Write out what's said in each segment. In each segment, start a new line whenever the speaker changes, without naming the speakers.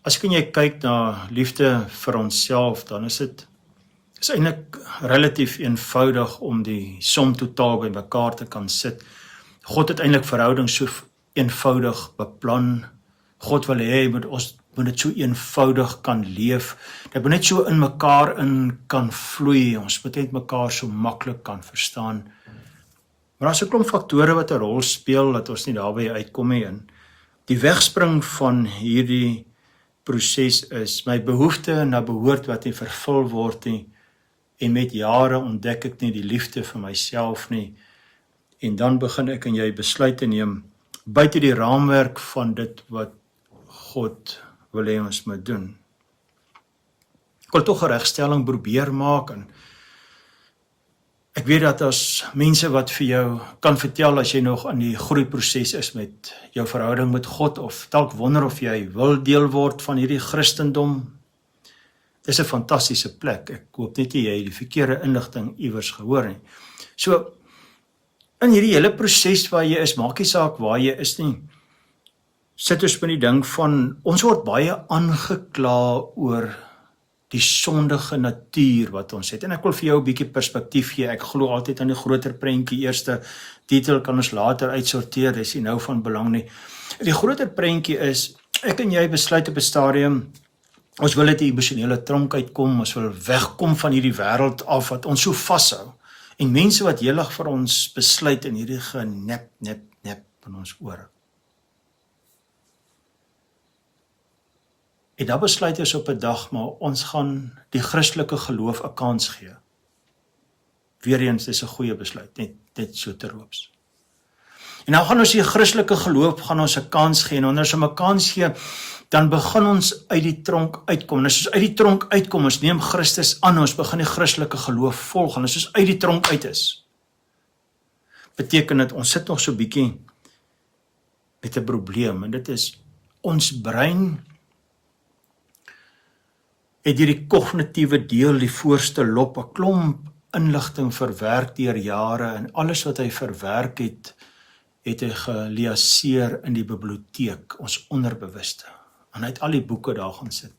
As jy kyk na liefde vir onsself, dan is eintlik relatief eenvoudig om die som totaal by mekaar te kan sit. God het eintlik verhoudings so eenvoudig beplan. God wil hê ons moet dit so eenvoudig kan leef. Dit moet net so in mekaar in kan vloei. Ons moet net mekaar so maklik kan verstaan. Maar daar's 'n klomp faktore wat 'n rol speel dat ons nie daarby uitkom nie. En die wegspring van hierdie proses is my behoefte na behoort wat nie vervul word nie. En met jare ontdek ek nie die liefde vir myself nie. En dan begin ek en jy besluite neem buite die raamwerk van dit wat God wil hê ons moet doen. Ek wil tog 'n regstelling probeer maak en ek weet dat as mense wat vir jou kan vertel as jy nog in die groeiproses is met jou verhouding met God of dalk wonder of jy wil deel word van hierdie Christendom. Dis 'n fantastiese plek. Ek hoop net jy het die verkeerde inligting iewers gehoor nie. So in hierdie hele proses waar jy is, maak nie saak waar jy is nie. Sit ons met die ding van ons word baie aangekla oor die sondige natuur wat ons het. En ek wil vir jou 'n bietjie perspektief gee. Ek glo altyd aan die groter prentjie. Eerste detail kan ons later uitsorteer. Dis nie nou van belang nie. Die groter prentjie is ek en jy besluit op 'n stadium ons wil uit die emosionele tronk uitkom. Ons wil wegkom van hierdie wêreld af wat ons so vashou. En mense wat heilig vir ons besluit in hierdie genep in ons ore. En dan besluit ons op 'n dag, maar ons gaan die Christelike geloof 'n kans gee. Weereens, dis 'n goeie besluit, net so terloops. En nou gaan ons die Christelike geloof gaan ons 'n kans gee, en wanneer ons 'n kans gee, dan begin ons uit die tronk uitkom. En as ons uit die tronk uitkom, ons neem Christus aan, ons begin die Christelike geloof volg, en as ons uit die tronk uit is, beteken dit, ons sit nog so bietjie met 'n probleem, en dit is, ons brein het hierdie kognitiewe deel, die voorste lob, 'n klomp inligting verwerk deur jare, en alles wat hy verwerk het hy geliaseer in die biblioteek, ons onderbewuste, en hy het al die boeke daar gaan sit.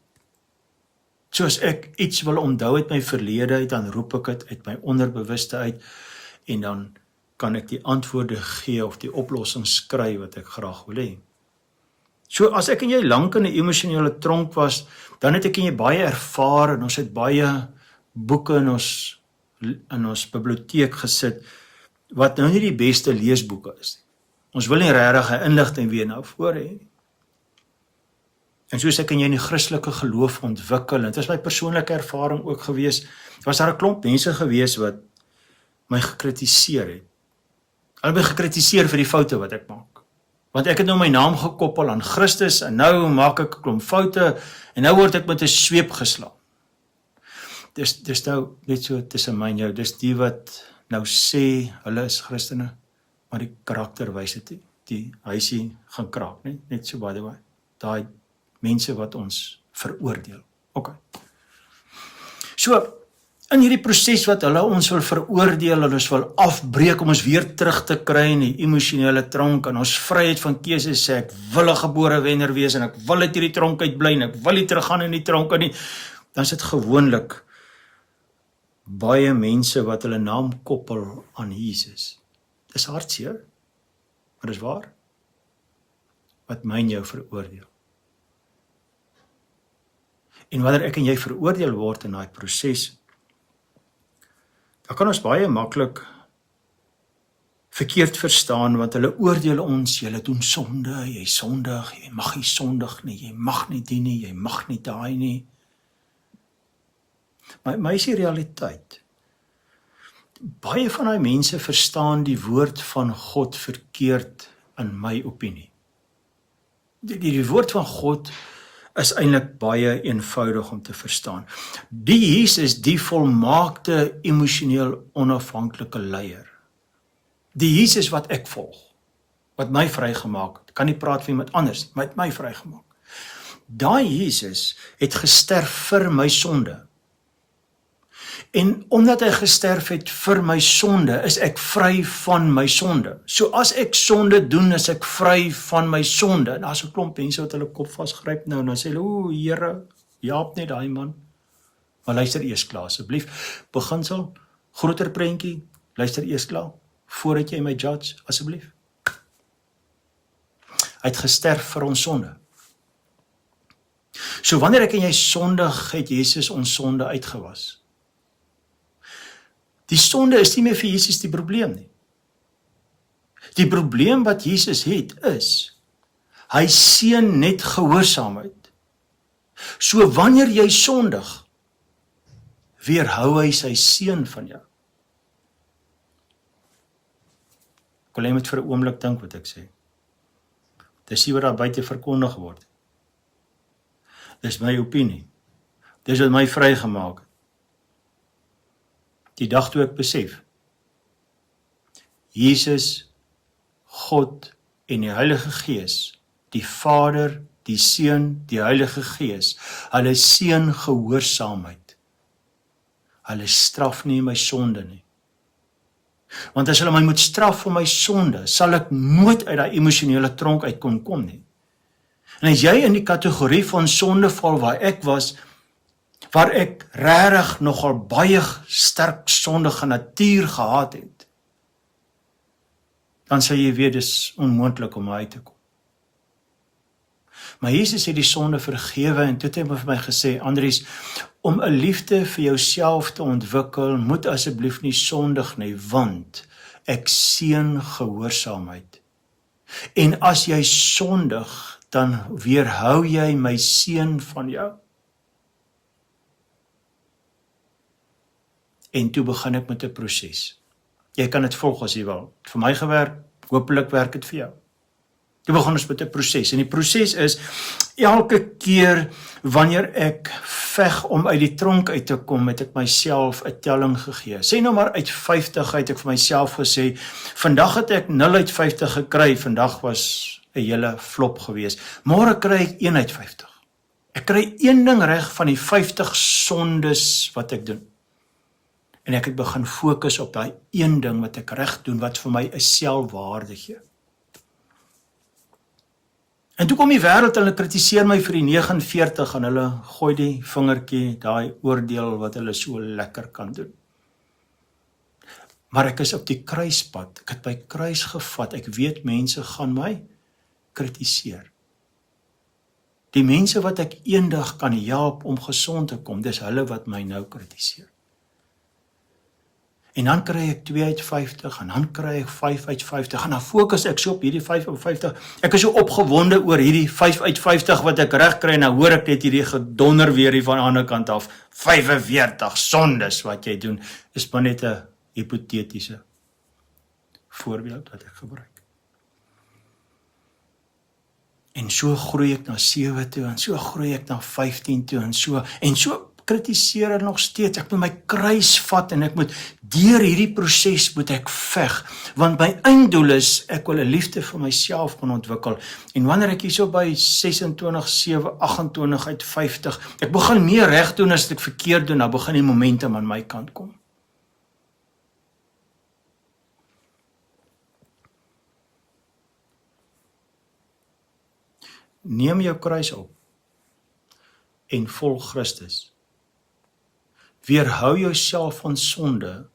So as ek iets wil onthou uit my verlede uit, dan roep ek dit uit my onderbewuste uit, en dan kan ek die antwoorde gee, of die oplossing skry wat ek graag wil hê. So as ek en jy lank in 'n emosionele tronk was, dan het ek en jy baie ervaar, en ons het baie boeke in ons biblioteek gesit, wat nou nie die beste leesboeke is nie. Ons wil nie regtig 'n inligting weer na vore hê nie. En soos ek en jy in die Christelike geloof ontwikkel, en dit was my persoonlike ervaring ook gewees, was daar 'n klomp mense gewees wat my gekritiseer het. Hulle het my gekritiseer vir die foute wat ek maak. Want ek het nou my naam gekoppel aan Christus, en nou maak ek 'n klomp foute, en nou word ek met 'n sweep geslaan. Dis nou net so tussen my en jou, dis die wat nou sê, hulle is Christene, maar die karakter wys dit, die huisie gaan kraak, net so by the way, daai mense wat ons veroordeel. Okay. So, in hierdie proses wat hulle ons wil veroordeel, en ons wil afbreek om ons weer terug te kry in die emosionele tronk, en ons vryheid van keuse sê, ek wil 'n gebore wenner wees, en ek wil uit hierdie tronk uitbly, en ek wil nie teruggaan in die tronk nie, dan is dit gewoonlik baie mense wat hulle naam koppel aan Jesus. Dis hartseer, maar dis waar, wat my en jou veroordeel. En wanneer ek en jy veroordeel word in daai proses, dan kan ons baie maklik verkeerd verstaan, want hulle oordeel ons, jy doen sonde, jy sondig, jy mag nie sondig nie, jy mag nie die nie, jy mag nie daai nie. Maar my is die realiteit. Baie van die mense verstaan die woord van God verkeerd in my opinie. Die woord van God is eintlik baie eenvoudig om te verstaan. Die Jesus, die volmaakte emosioneel onafhanklike leier. Die Jesus wat ek volg, wat my vrygemaak het, kan nie praat vir iemand anders, maar het my vrygemaak. Daai Jesus het gesterf vir my sonde. En omdat hy gesterf het vir my sonde, is ek vry van my sonde. So as ek sonde doen, is ek vry van my sonde. En daar's 'n klomp mense wat hulle kop vasgryp nou, en dan sê hulle, o Here, jaap net daai man. Maar luister eers klaar, asseblief. Beginsel, groter prentjie, luister eers klaar, voordat jy my judge, asseblief. Hy het gesterf vir ons sonde. So wanneer ek en jy sondig, het Jesus ons sonde uitgewas. Die sonde is nie meer vir Jesus die probleem nie. Die probleem wat Jesus het is, hy seën net gehoorsaamheid. So wanneer jy sondig, weerhou hy sy seën van jou. Ek wil jy moet vir 'n oomblik dink wat ek sê. Dis nie wat daar buite verkondig word. Dis my opinie. Dis wat my vrygemaak het. Die dag toe ek besef, Jesus, God en die Heilige Gees, die Vader, die Seun, die Heilige Gees, hulle seën gehoorsaamheid. Hulle straf nie my sonde nie. Want as hulle my moet straf vir my sonde, sal ek nooit uit daai emosionele tronk uit kon kom nie. En as jy in die kategorie van sonde val waar ek was, waar ek regtig nogal baie sterk sondige natuur gehad het, dan sal jy weet dis onmoontlik om uit te kom. Maar Jesus het die sonde vergewe en toe het hy vir my gesê, Andries, om 'n liefde vir jouself te ontwikkel, moet asseblief nie sondig nie, want ek seën gehoorsaamheid. En as jy sondig, dan weerhou jy my seën van jou. En toe begin ek met 'n proses. Jy kan dit volg as jy wil. Vir my gewerk, hopelik werk dit vir jou. Toe begin ons met 'n proses. En die proses is, elke keer wanneer ek veg om uit die tronk uit te kom, het ek myself 'n telling gegee. Sê nou maar uit 50 het ek vir myself gesê, vandag het ek 0 uit 50 gekry, vandag was 'n hele flop gewees. Môre kry ek 1 uit 50. Ek kry een ding reg van die 50 sondes wat ek doen. En ek het begin fokus op daai een ding wat ek reg doen, wat vir my 'n selfwaarde gee. En toe kom die wêreld en hulle kritiseer my vir die 49 en hulle gooi die vingertjie, daai oordeel wat hulle so lekker kan doen. Maar ek is op die kruispad, ek het my kruis gevat, ek weet mense gaan my kritiseer. Die mense wat ek eendag kan help om gesond te kom, dis hulle wat my nou kritiseer. En dan kry ek 2 uit 50 en dan kry ek 5 uit 50 en dan fokus ek so op hierdie 5 uit 50. Ek is so opgewonde oor hierdie 5 uit 50 wat ek reg kry en dan hoor ek net hierdie gedonder weer hier van die ander kant af. 45 sondes wat jy doen, is maar net 'n hipotetiese voorbeeld wat ek gebruik. En so groei ek na 7 toe en so groei ek na 15 toe en so kritiseer hulle nog steeds. Ek moet my kruis vat en ek moet deur hierdie proses moet ek veg, want my einddoel is ek wil 'n liefde vir myself kan ontwikkel. En wanneer ek hierso by 26, 7, 28 uit 50, ek begin meer reg doen as ek verkeerd doen, dan begin die momentum aan my kant kom. Neem jou kruis op en volg Christus. Weerhou jouself van sonde,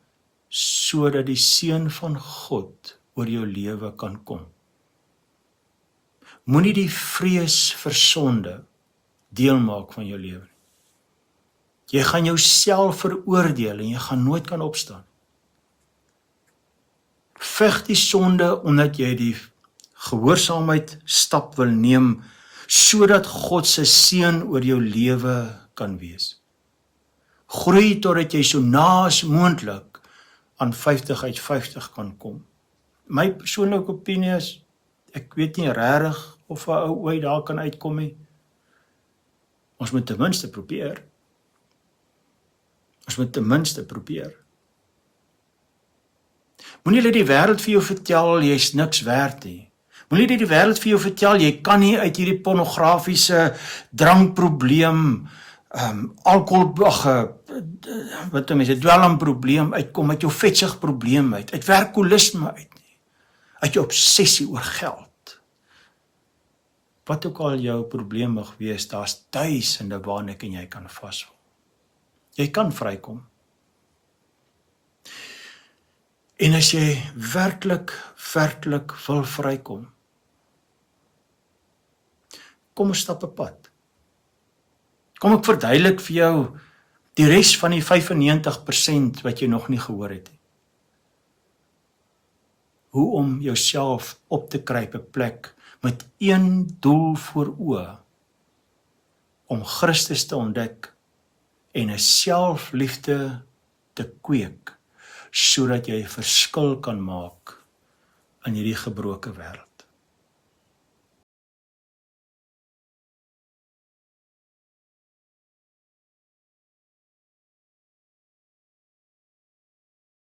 sodat die seën van God oor jou lewe kan kom. Moenie die vrees vir sonde deel maak van jou lewe. Jy gaan jouself veroordeel en jy gaan nooit kan opstaan. Veg die sonde omdat jy die gehoorsaamheid stap wil neem, sodat God se seën oor jou lewe kan wees. Groei totdat jy so na as moontlik aan 50 uit 50 kan kom. My persoonlike opinie is, ek weet nie regtig of 'n ou ooit daar kan uitkom nie. Ons moet ten minste probeer. Moenie laat die wêreld vir jou vertel jy's niks werd nie. Moenie laat die wêreld vir jou vertel jy kan nie uit hierdie pornografiese drankprobleem alkohol, wat mense dwelmprobleem uitkom, uit jou vetsig probleem uit werkolisme uit nie, uit jou obsessie oor geld. Wat ook al jou probleem mag wees, daar's duisende waarna ek en jy kan vashou. Jy kan vrykom. En as jy werklik wil vrykom, kom ons stap 'n pad. Kom ek verduidelik vir jou die res van die 95% wat jy nog nie gehoor het nie. Hoe om jouself op te kry op 'n plek met een doel voor oë, om Christus te ontdek en 'n selfliefde te kweek, sodat jy 'n verskil kan maak in hierdie gebroke wêreld.